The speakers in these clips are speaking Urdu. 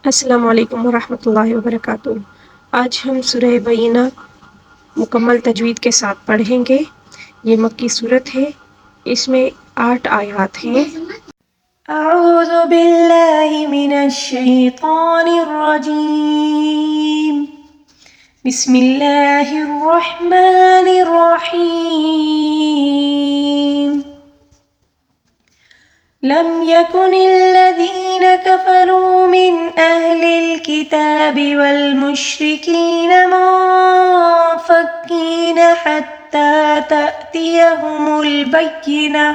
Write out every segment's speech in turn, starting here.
السلام علیکم ورحمۃ اللہ وبرکاتہ۔ آج ہم سورہ بینہ مکمل تجوید کے ساتھ پڑھیں گے۔ یہ مکی صورت ہے، اس میں 8 آیات ہیں۔ اعوذ باللہ من الشیطان الرجیم، بسم اللہ الرحمن الرحیم۔ لم يكن الذين كفروا من أهل الكتاب والمشركين منفكين حتى تأتيهم البينة۔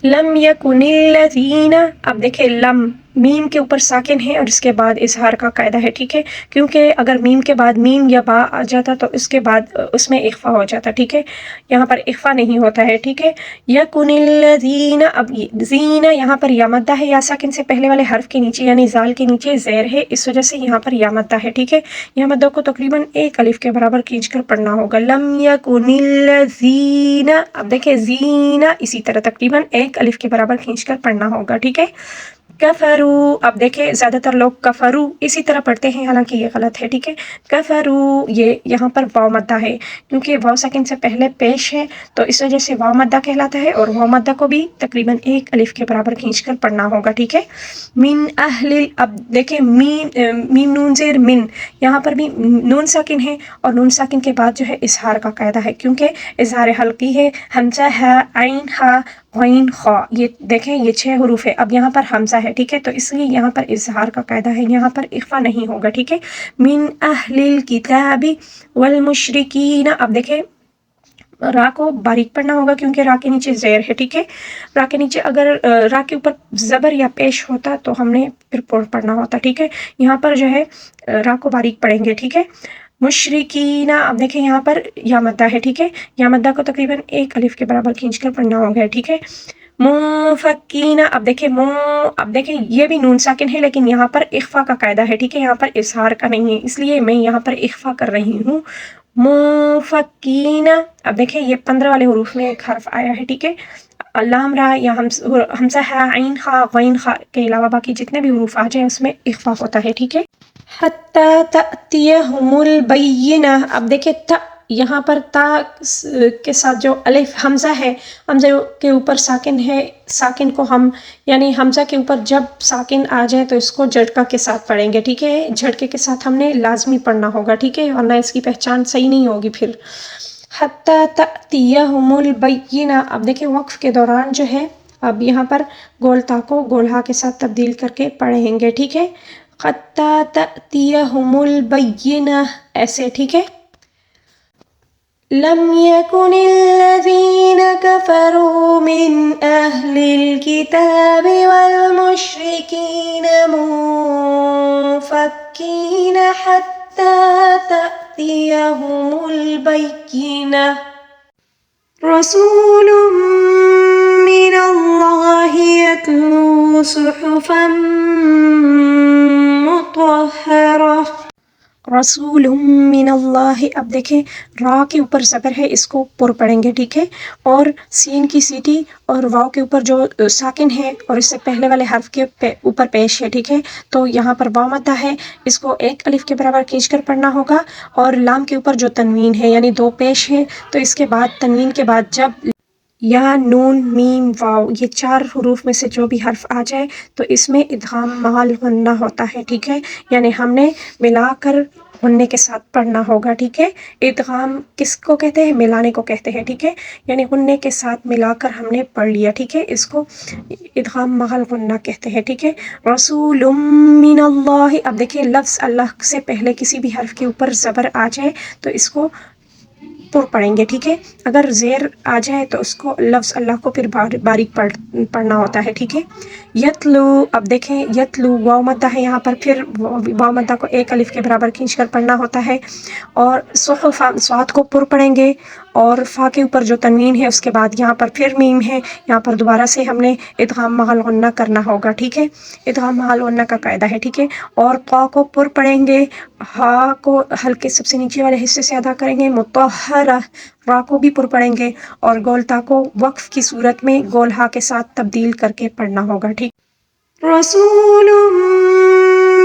لم يكن الذين، اب دیکھیں لم میم کے اوپر ساکن ہے اور اس کے بعد اظہار کا قاعدہ ہے، ٹھیک ہے، کیونکہ اگر میم کے بعد میم یا با آ جاتا تو اس کے بعد اس میں اخفا ہو جاتا، ٹھیک ہے، یہاں پر اخفا نہیں ہوتا ہے، ٹھیک ہے۔ یکن الذین، اب زین یہاں پر یا مدہ ہے، یا ساکن سے پہلے والے حرف کے نیچے یعنی زال کے نیچے زیر ہے، اس وجہ سے یہاں پر یا مدہ ہے، ٹھیک ہے۔ یا مدہ کو تقریباً ایک الف کے برابر کھینچ کر پڑھنا ہوگا۔ لم یکن الذین، اب دیکھیں زین اسی طرح تقریباً ایک الف کے برابر کھینچ کر پڑھنا ہوگا، ٹھیک ہے۔ کفرو، اب دیکھیں زیادہ تر لوگ کفرو اسی طرح پڑھتے ہیں، حالانکہ یہ غلط ہے، ٹھیک ہے۔ کفرو، یہ یہاں پر واو مدہ ہے، کیونکہ واو ساکن سے پہلے پیش ہے تو اس وجہ سے واو مدہ کہلاتا ہے، اور واو مدہ کو بھی تقریباً ایک الف کے برابر کھینچ کر پڑھنا ہوگا، ٹھیک ہے۔ من اہل، اب دیکھیں میم نون زیر من، یہاں پر بھی نون ساکن ہے اور نون ساکن کے بعد جو ہے اظہار کا قاعدہ ہے، کیونکہ اظہار حلقی ہے، حمزہ ہے، عین ہا، غین خا، یہ دیکھیں یہ 6 حروف ہے، اب یہاں پر حمزہ ہے، ٹھیک ہے، تو اس لیے یہاں پر اظہار کا قاعدہ ہے، یہاں پر اخفا نہیں ہوگا، ٹھیک ہے۔ من اہل الکتاب والمشرکین، اب دیکھیں را کو باریک پڑھنا ہوگا کیونکہ را کے نیچے زیر ہے، ٹھیک ہے۔ را کے نیچے اگر را کے اوپر زبر یا پیش ہوتا تو ہم نے پھر پڑھنا ہوتا، ٹھیک ہے، یہاں پر جو ہے را کو باریک پڑھیں گے، ٹھیک ہے۔ مشرکین، اب دیکھیں یہاں پر یا مدہ ہے، ٹھیک ہے، یا مدہ کو تقریباً ایک الف کے برابر کھینچ کر پڑھنا ہوگا، ٹھیک ہے۔ منفکین، اب دیکھیں یہ بھی نون ساکن ہے لیکن یہاں پر اخفا کا قاعدہ ہے، ٹھیک ہے، یہاں پر اظہار کا نہیں ہے، اس لیے میں یہاں پر اخفا کر رہی ہوں۔ منفکین، اب دیکھیں یہ 15 والے حروف میں ایک حرف آیا ہے، ٹھیک ہے، لام را یا حمزہ ہے، عین خا، غین خا کے علاوہ باقی جتنے بھی حروف آ جائیں اس میں اخفا ہوتا ہے، ٹھیک ہے۔ حتی تأتیہم البینہ، اب دیکھیں تا، یہاں پر تا کے ساتھ جو الف حمزہ ہے، حمزہ کے اوپر ساکن ہے، ساکن کو ہم یعنی حمزہ کے اوپر جب ساکن آ جائے تو اس کو جھٹکا کے ساتھ پڑھیں گے، ٹھیک ہے، جھٹکے کے ساتھ ہم نے لازمی پڑھنا ہوگا، ٹھیک ہے، ورنہ اس کی پہچان صحیح نہیں ہوگی پھر۔ حتی تأتیہم البینہ، اب دیکھیں وقف کے دوران جو ہے اب یہاں پر گول تا کو گول ہا کے ساتھ تبدیل کر کے پڑھیں گے، ٹھیک ہے۔ حتی تأتیہم البینہ، ایسے، ٹھیک ہے۔ لم يكن الذين كفروا من أهل الكتاب والمشركين منفكين حتى تأتيهم البينة، رسول من الله يتلو صحفا مطهرة، رسول من اللہ، اب دیکھیں را کے اوپر زبر ہے، اس کو پر پڑھیں گے، ٹھیک ہے، اور سین کی سیٹی اور واو کے اوپر جو ساکن ہے اور اس سے پہلے والے حرف کے اوپر پیش ہے، ٹھیک ہے، تو یہاں پر واو مدہ ہے، اس کو ایک الف کے برابر کھینچ کر پڑھنا ہوگا، اور لام کے اوپر جو تنوین ہے یعنی 2 پیش ہے تو اس کے بعد تنوین کے بعد جب یا نون میم واو یہ 4 حروف میں سے جو بھی حرف آ جائے تو اس میں ادغام مع الغنہ ہوتا ہے، ٹھیک ہے، یعنی ہم نے ملا کر غنے کے ساتھ پڑھنا ہوگا، ٹھیک ہے۔ ادغام کس کو کہتے ہیں؟ ملانے کو کہتے ہیں، ٹھیک ہے، یعنی غنے کے ساتھ ملا کر ہم نے پڑھ لیا، ٹھیک ہے، اس کو ادغام مع الغنہ کہتے ہیں، ٹھیک ہے۔ رسول من اللہ، اب دیکھیں لفظ اللہ سے پہلے کسی بھی حرف کے اوپر زبر آ جائے تو اس کو پر پڑھیں گے، ٹھیک ہے، اگر زیر آ جائے تو اس کو لفظ اللہ کو پھر باریک پڑھنا ہوتا ہے، ٹھیک ہے۔ یتلو، اب دیکھیں یتلو واو مدہ ہے، یہاں پر پھر واو مدہ کو ایک الف کے برابر کھینچ کر پڑھنا ہوتا ہے، اور صحف صاد کو پر پڑھیں گے، اور فا کے اوپر جو تنوین ہے اس کے بعد یہاں پر پھر میم ہے، یہاں پر دوبارہ سے ہم نے ادغام مع الغنہ کرنا ہوگا، ٹھیک ہے، ادغام مع الغنہ کا قاعدہ ہے، ٹھیک ہے، اور قا کو پر پڑھیں گے، ہا کو ہلکے سب سے نیچے والے حصے سے ادا کریں گے، مطہرہ، را کو بھی پر پڑھیں گے، اور گول تا کو وقف کی صورت میں گول ہا کے ساتھ تبدیل کر کے پڑھنا ہوگا، ٹھیک۔ رسول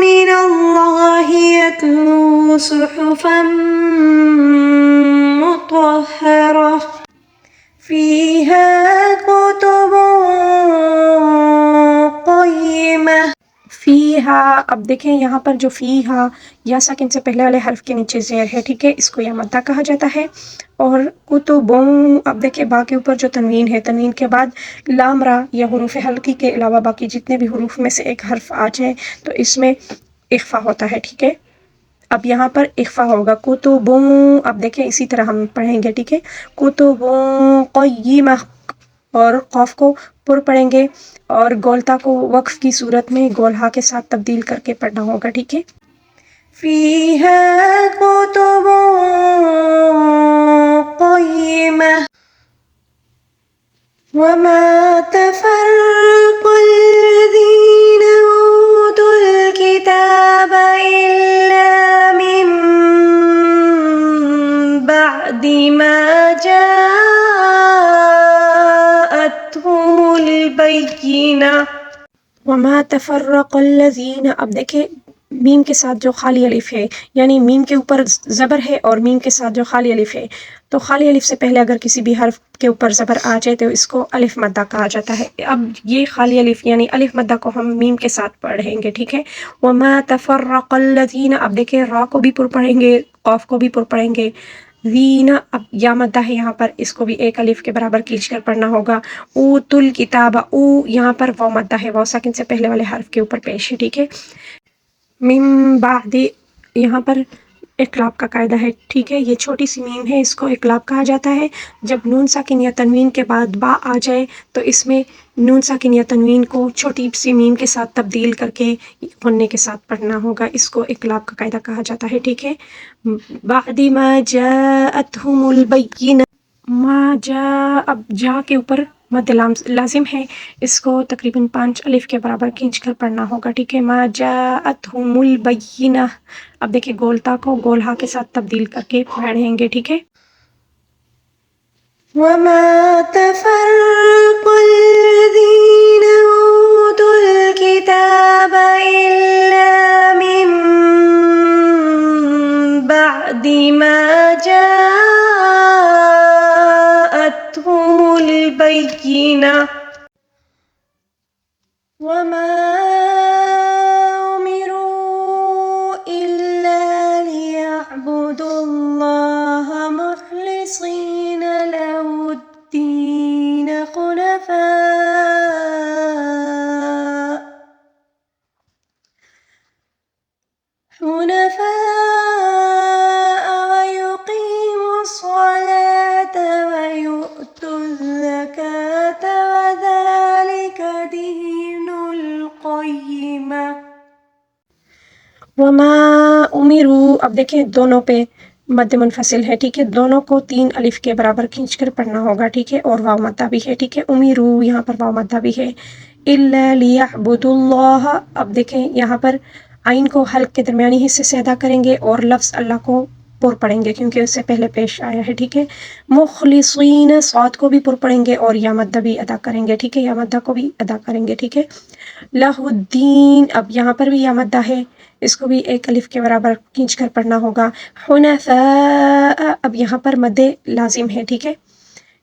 من فیہا، اب دیکھیں یہاں پر جو فیہا یا ساکن سے پہلے والے حرف کے نیچے زیر ہے، ٹھیک ہے، اس کو یا مدہ کہا جاتا ہے۔ اور کتبوں، اب دیکھیں با کے اوپر جو تنوین ہے، تنوین کے بعد لام را یا حروف حلقی کے علاوہ باقی جتنے بھی حروف میں سے ایک حرف آ جائے تو اس میں اخفا ہوتا ہے، ٹھیک ہے۔ اب یہاں پر اخفا ہوگا کتبوں، اب دیکھیں اسی طرح ہم پڑھیں گے، ٹھیک ہے، کتبوں قیمہ، اور قاف کو پر پڑھیں گے اور گولتا کو وقف کی صورت میں گولہا کے ساتھ تبدیل کر کے پڑھنا ہوگا، ٹھیک ہے۔ فیہا کتب قیمہ وما تفرق الذين أوتوا الكتاب إلا من بعد ما جاءتهم البينة وما تفرق الذين، اب دیکھیں میم کے ساتھ جو خالی الف ہے، یعنی میم کے اوپر زبر ہے اور میم کے ساتھ جو خالی الف ہے، تو خالی الف سے پہلے اگر کسی بھی حرف کے اوپر زبر آ جائے تو اس کو الف مدہ کہا جاتا ہے۔ اب یہ خالی الف یعنی الف مدہ کو ہم میم کے ساتھ پڑھیں گے، ٹھیک ہے۔ وما تفرق الذین، اب دیکھیں را کو بھی پر پڑھیں گے، قاف کو بھی پر پڑھیں گے، زین، اب یا مدہ ہے یہاں پر، اس کو بھی ایک الف کے برابر کھینچ کر پڑھنا ہوگا۔ اوت الکتاب، او یہاں پر واو مدہ ہے، واو ساکن سے پہلے والے حرف کے اوپر پیش ہے، ٹھیک ہے۔ من بعد، یہاں پر اقلاب کا قاعدہ ہے، ٹھیک ہے، یہ چھوٹی سی میم ہے، اس کو اقلاب کہا جاتا ہے۔ جب نون ساکن یا تنوین کے بعد با آ جائے تو اس میں نون ساکن یا تنوین کو چھوٹی سی میم کے ساتھ تبدیل کر کے غنّے کے ساتھ پڑھنا ہوگا، اس کو اقلاب کا قاعدہ کہا جاتا ہے، ٹھیک ہے۔ بعد ما جاءتهم البینہ، ما جاء، اب جا کے اوپر مد لازم ہے، اس کو تقریباً 5 الف کے برابر کھینچ کر پڑھنا ہوگا، ٹھیک ہے۔ ما جاءتهم البینہ، اب دیکھیں گولتا کو گولہا کے ساتھ تبدیل کر کے پڑھیں گے، ٹھیک ہے۔ وما تفرق الذین اوتوا الکتاب الا من بعد ما جاءتهم البینہ وما أمروا إلا ليعبدوا الله مخلصين له الدين حنفاء ويقيموا الصلاة ويؤتوا الزكاة وذلك دين القيمة۔ وما امروا، اب دیکھیں دونوں پہ مد منفصل ہے، ٹھیک ہے، دونوں کو 3 الف کے برابر کھینچ کر پڑھنا ہوگا، ٹھیک ہے، اور واو مدہ بھی ہے، ٹھیک ہے۔ امروا یہاں پر واو مدہ بھی ہے۔ الا لیعبدوا اللہ، اب دیکھیں یہاں پر عین کو حلق کے درمیانی حصے سے ادا کریں گے اور لفظ اللہ کو پر پڑھیں گے کیونکہ اس سے پہلے پیش آیا ہے، ٹھیک ہے۔ مخلصین، صاد کو بھی پر پڑھیں گے اور یا مدہ بھی ادا کریں گے، ٹھیک ہے، یا مدہ کو بھی ادا کریں گے، ٹھیک ہے۔ لہ الدین، اب یہاں پر بھی یا مدہ ہے، اس کو بھی ایک الف کے برابر کھینچ کر پڑھنا ہوگا۔ حنفاء، اب یہاں پر مد لازم ہے، ٹھیک ہے،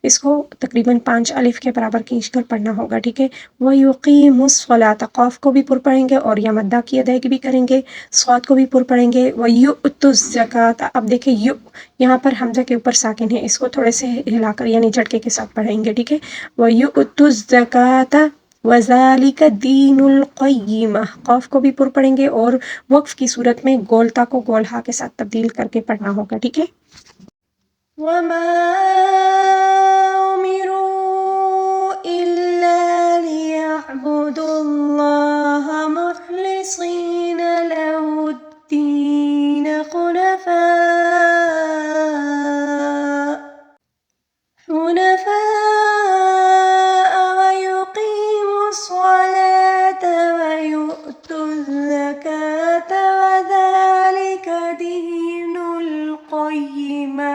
اس کو تقریباً 5 الف کے برابر کھینچ کر پڑھنا ہوگا، ٹھیک ہے۔ وَيُقِيمُ الصَّلَاةَ، قاف کو بھی پر پڑھیں گے اور یا مدہ کی ادائیگی بھی کریں گے، صاد کو بھی پر پڑھیں گے۔ وَيُؤْتُوا الزَّكَاةَ، اب دیکھیں یو یہاں پر حمزہ کے اوپر ساکن ہے، اس کو تھوڑے سے ہلا کر یعنی جھٹکے کے ساتھ پڑھیں گے، ٹھیک ہے۔ وَيُؤْتُوا الزَّكَاةَ وَذَلِكَ دِينُ الْقَيِّمَةِ، قاف کو بھی پر پڑھیں گے اور وقف کی صورت میں گولتا کو گولہا کے ساتھ تبدیل کر کے پڑھنا ہوگا، ٹھیک ہے۔ وما أمروا إلا ليعبدوا الله مخلصين له الدين حنفاء ويقيموا الصلاة ويؤتوا الزكاة وذلك دين القيمة۔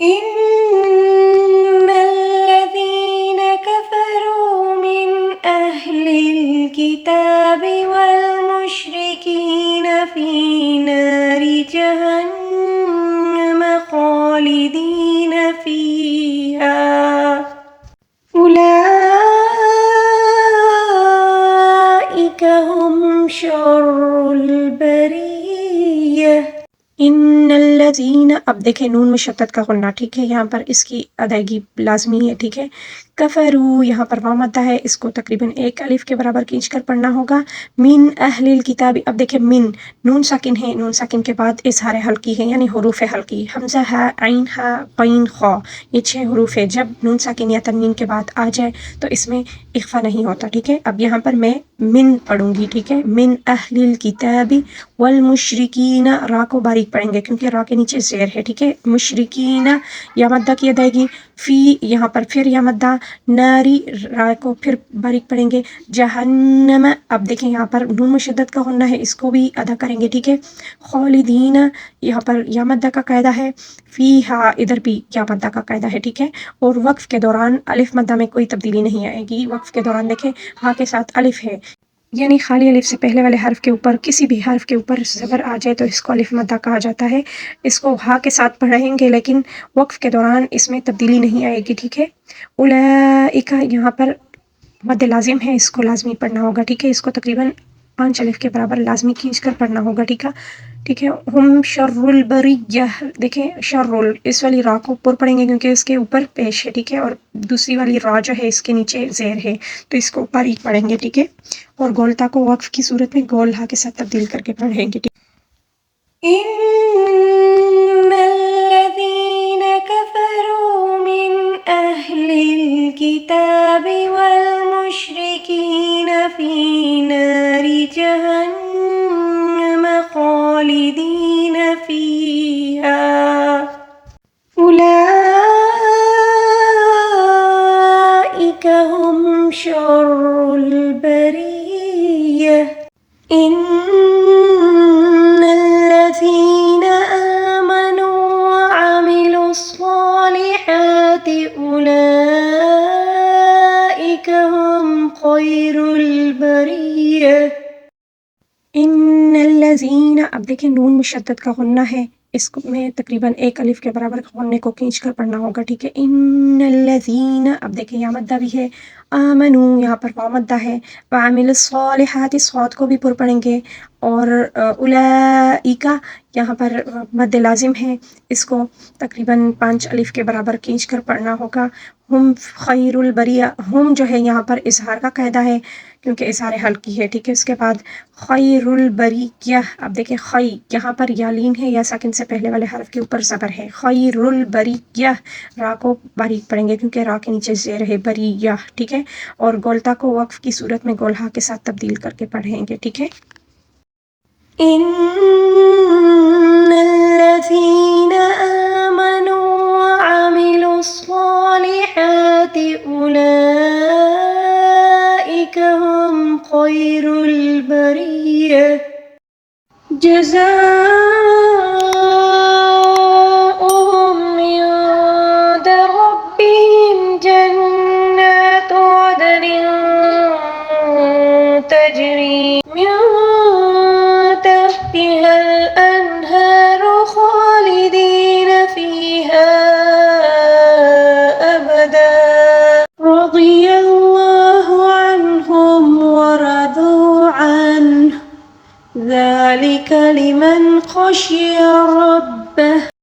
إن الذين كفروا من أهل الكتاب والمشركين شر البریہ. ان الذین، اب دیکھیں نون مشدد کا غنہ، ٹھیک ہے، یہاں پر اس کی ادائیگی لازمی ہے، ٹھیک ہے. کفرو، یہاں پر واو مدہ ہے، اس کو تقریباً ایک الف کے برابر کھینچ کر پڑھنا ہوگا. من اہل الکتاب، اب دیکھیں من، نون ساکن ہے، نون ساکن کے بعد اظہار حلقی ہے یعنی حروف حلقی، حمزہ ہے، عین ہے، قین، خا، یہ 6 حروف ہے. جب نون ساکن یا تنوین کے بعد آ جائے تو اس میں اخفا نہیں ہوتا، ٹھیک ہے. اب یہاں پر میں من پڑھوں گی، ٹھیک ہے. من اہل الکتاب والمشرکین، را کو باریک پڑھیں گے کیونکہ را کے نیچے زیر ہے، ٹھیک ہے. مشرکین، یا مدہ کی ادائیگی، فی یہاں پر پھر یا مدہ، ناری را کو پھر باریک پڑھیں گے، جہنم، اب دیکھیں یہاں پر نون مشدد کا غنہ ہے، اس کو بھی ادا کریں گے، ٹھیک ہے. خالدین، یہاں پر یا مدہ کا قاعدہ ہے، فیہا ادھر بھی یا مدہ کا قاعدہ ہے، ٹھیک ہے. اور وقف کے دوران الف مدہ میں کوئی تبدیلی نہیں آئے گی. وقف کے دوران دیکھیں ہاں کے ساتھ الف ہے، یعنی خالی الف سے پہلے والے حرف کے اوپر کسی بھی حرف کے اوپر زبر آ جائے تو اس کو الف مدہ کہا جاتا ہے. اس کو ہا کے ساتھ پڑھیں گے لیکن وقف کے دوران اس میں تبدیلی نہیں آئے گی، ٹھیک ہے. اولئک، یہاں پر مد لازم ہے، اس کو لازمی پڑھنا ہوگا، ٹھیک ہے. اس کو تقریباً 5 الف کے برابر لازمی کھینچ کر پڑھنا ہوگا، ٹھیک ہے. ٹھیک ہے. ہم شر البریہ، دیکھیں شر اس والی را کو اوپر پڑھیں گے کیونکہ اس کے اوپر پیش ہے، ٹھیک ہے. اور دوسری والی را جو ہے اس کے نیچے زیر ہے تو اس کو اوپر ہی پڑھیں گے، ٹھیک ہے. اور گولتا کو وقف کی صورت میں گول ہا کے ساتھ تبدیل کر کے پڑھیں گے. ان الذین کفروا من اہل الکتاب والمشرکین فی نار جہنم خالدین فیہا اولئک هم شر البریہ. ان الذین آمنوا وعملوا الصالحات اولئک هم خیر البریہ. ان الذین، اب دیکھیں نون مشدد کا غنہ ہے، اس کو میں تقریباً ایک الف کے برابر غنے کو کھینچ کر پڑھنا ہوگا، ٹھیک ہے. ان الذین، اب دیکھیں یا مدہ بھی ہے، آمنو یہاں پر واو مدہ ہے، وعمل الصالحات صاد کو بھی پر پڑھیں گے، اور اولئک یہاں پر مد لازم ہے، اس کو تقریباً 5 الف کے برابر کھینچ کر پڑھنا ہوگا. ہم خیر البریہ، ہم جو ہے یہاں پر اظہار کا قاعدہ ہے کیونکہ اظہار حلقی ہے، ٹھیک ہے. اس کے بعد خیر البریہ، اب دیکھیں خی یہاں پر یا لین ہے، یا ساکن سے پہلے والے حرف کے اوپر زبر ہے. خیر البریہ، را کو باریک پڑھیں گے کیونکہ را کے نیچے زیر ہے، بریہ، ٹھیک ہے. اور گولتا کو وقف کی صورت میں گولہا کے ساتھ تبدیل کر کے پڑھیں گے، ٹھیک ہے. ان الذین آمنوا وعملوا الصالحات اولئک هم خیر البریہ. جزاؤهم عند ربهم جنات عدن تجری من تحتها الأنهار خالدين فيها أبدا رضي الله عنهم ورضوا عنه ذلك لمن خشي ربه.